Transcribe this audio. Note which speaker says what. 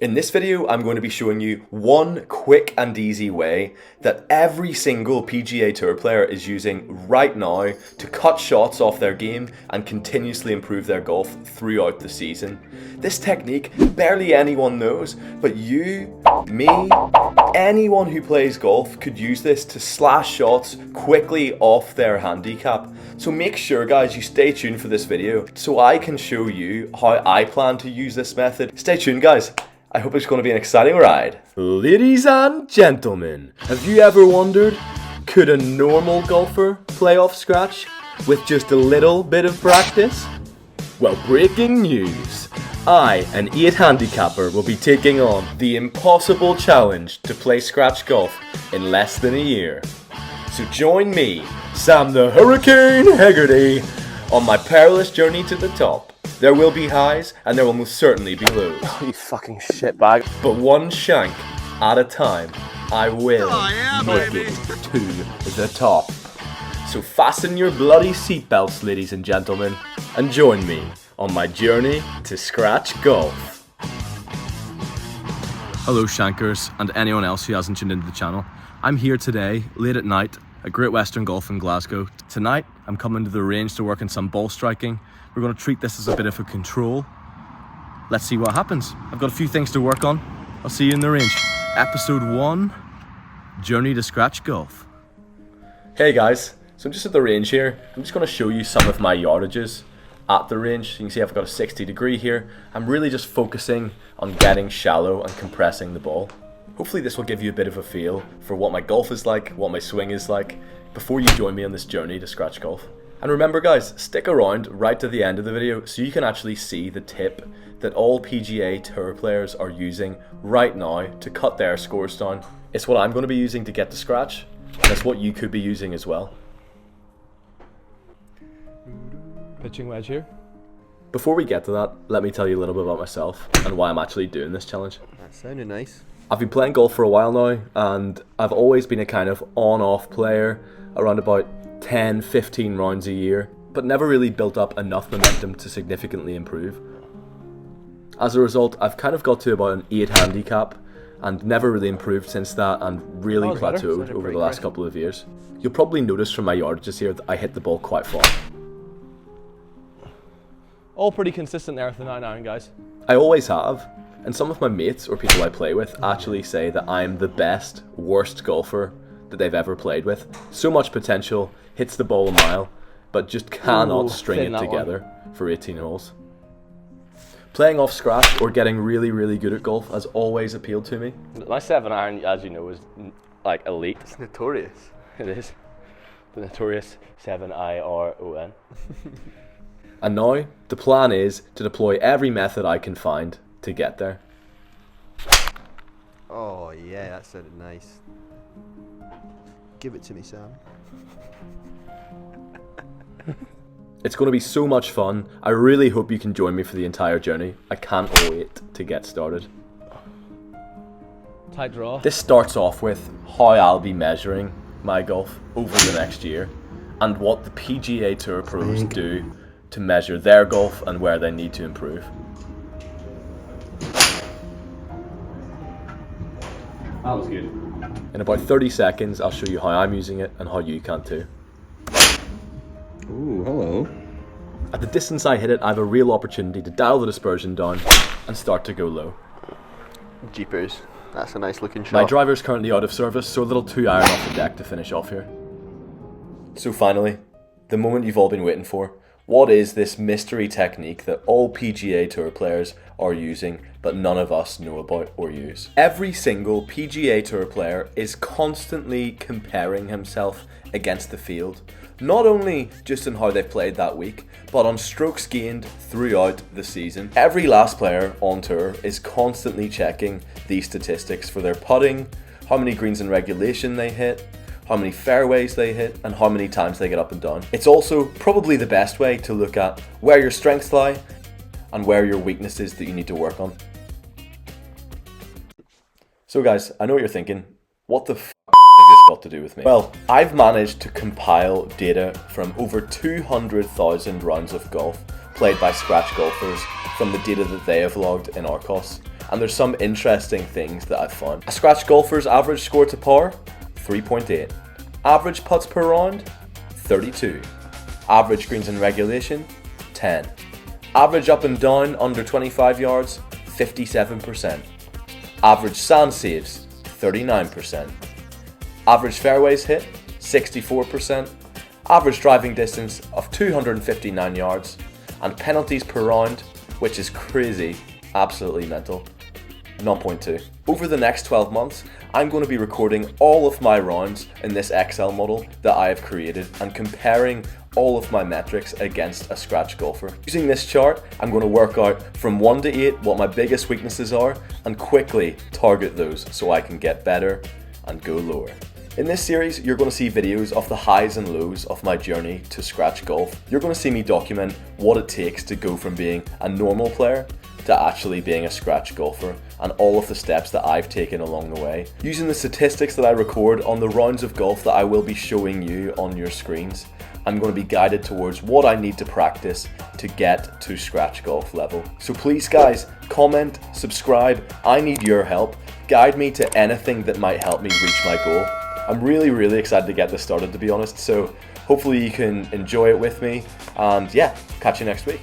Speaker 1: In this video, I'm going to be showing you one quick and easy way that every single PGA Tour player is using right now to cut shots off their game and continuously improve their golf throughout the season. This technique barely anyone knows, but you, me, anyone who plays golf could use this to slash shots quickly off their handicap. So make sure, guys, you stay tuned for this video so I can show you how I plan to use this method. Stay tuned, guys. I hope it's going to be an exciting ride. Ladies and gentlemen, have you ever wondered, could a normal golfer play off scratch with just a little bit of practice? Well, breaking news. I, an 8 handicapper, will be taking on the impossible challenge to play scratch golf in less than a year. So join me, Sam the Hurricane Heggarty, on my perilous journey to the top. There will be highs, and there will most certainly be lows.
Speaker 2: Oh, you fucking shitbag.
Speaker 1: But one shank at a time, I will make it to the top. So fasten your bloody seatbelts, ladies and gentlemen, and join me on my journey to scratch golf.
Speaker 3: Hello Shankers, and anyone else who hasn't tuned into the channel. I'm here today, late at night, at Great Western Golf in Glasgow. Tonight, I'm coming to the range to work on some ball striking. We're going to treat this as a bit of a control. Let's see what happens. I've got a few things to work on. I'll see you in the range. Episode 1, Journey to Scratch Golf.
Speaker 1: Hey guys, so I'm just at the range here. I'm just going to show you some of my yardages at the range. You can see I've got a 60-degree here. I'm really just focusing on getting shallow and compressing the ball. Hopefully this will give you a bit of a feel for what my golf is like, what my swing is like, before you join me on this journey to scratch golf. And remember guys, stick around right to the end of the video so you can actually see the tip that all PGA Tour players are using right now to cut their scores down. It's what I'm going to be using to get to scratch, and it's what you could be using as well.
Speaker 3: Pitching wedge here.
Speaker 1: Before we get to that, let me tell you a little bit about myself and why I'm actually doing this challenge.
Speaker 2: That sounded nice.
Speaker 1: I've been playing golf for a while now, and I've always been a kind of on-off player, around about 10-15 rounds a year, but never really built up enough momentum to significantly improve. As a result, I've kind of got to about an 8 handicap and never really improved since that, and really plateaued over the last couple of years. You'll probably notice from my yardages here that I hit the ball quite far.
Speaker 3: All pretty consistent there with the 9-iron, guys.
Speaker 1: I always have, and some of my mates or people I play with actually say that I'm the best, worst golfer that they've ever played with. So much potential, hits the ball a mile, but just cannot string it together for 18 holes. Playing off scratch or getting really, really good at golf has always appealed to me.
Speaker 3: My 7-iron, as you know, is like elite.
Speaker 2: It's notorious.
Speaker 3: It is. The notorious 7-IRON.
Speaker 1: And now, the plan is to deploy every method I can find to get there.
Speaker 2: Oh yeah, that sounded nice. Give it to me, Sam.
Speaker 1: It's going to be so much fun. I really hope you can join me for the entire journey. I can't wait to get started.
Speaker 3: Tight draw.
Speaker 1: This starts off with how I'll be measuring my golf over the next year and what the PGA Tour Pros do to measure their golf and where they need to improve.
Speaker 3: That was good.
Speaker 1: In about 30 seconds, I'll show you how I'm using it and how you can too.
Speaker 2: Ooh, hello.
Speaker 1: At the distance I hit it, I have a real opportunity to dial the dispersion down and start to go low.
Speaker 2: Jeepers. That's a nice looking shot.
Speaker 1: My driver's currently out of service, so a little 2-iron off the deck to finish off here. So finally, the moment you've all been waiting for. What is this mystery technique that all PGA Tour players are using but none of us know about or use? Every single PGA Tour player is constantly comparing himself against the field, not only just in how they've played that week, but on strokes gained throughout the season. Every last player on tour is constantly checking these statistics for their putting, how many greens in regulation they hit, how many fairways they hit, and how many times they get up and down. It's also probably the best way to look at where your strengths lie and where your weaknesses that you need to work on. So guys, I know what you're thinking. What the f*** has this got to do with me? Well, I've managed to compile data from over 200,000 rounds of golf played by scratch golfers from the data that they have logged in Arcos. and there's some interesting things that I've found. A scratch golfer's average score to par, 3.8. Average putts per round, 32. Average greens in regulation, 10. Average up and down under 25 yards, 57%. Average sand saves, 39%. Average fairways hit, 64%. Average driving distance of 259 yards. And penalties per round, which is crazy, absolutely mental, 0.2. Over the next 12 months, I'm going to be recording all of my rounds in this Excel model that I have created and comparing all of my metrics against a scratch golfer. Using this chart, I'm going to work out from 1 to 8 what my biggest weaknesses are and quickly target those so I can get better and go lower. In this series, you're going to see videos of the highs and lows of my journey to scratch golf. You're going to see me document what it takes to go from being a normal player to actually being a scratch golfer and all of the steps that I've taken along the way. Using the statistics that I record on the rounds of golf that I will be showing you on your screens, I'm going to be guided towards what I need to practice to get to scratch golf level. So please guys, comment, subscribe, I need your help. Guide me to anything that might help me reach my goal. I'm really excited to get this started, to be honest, so hopefully you can enjoy it with me, and yeah, catch you next week.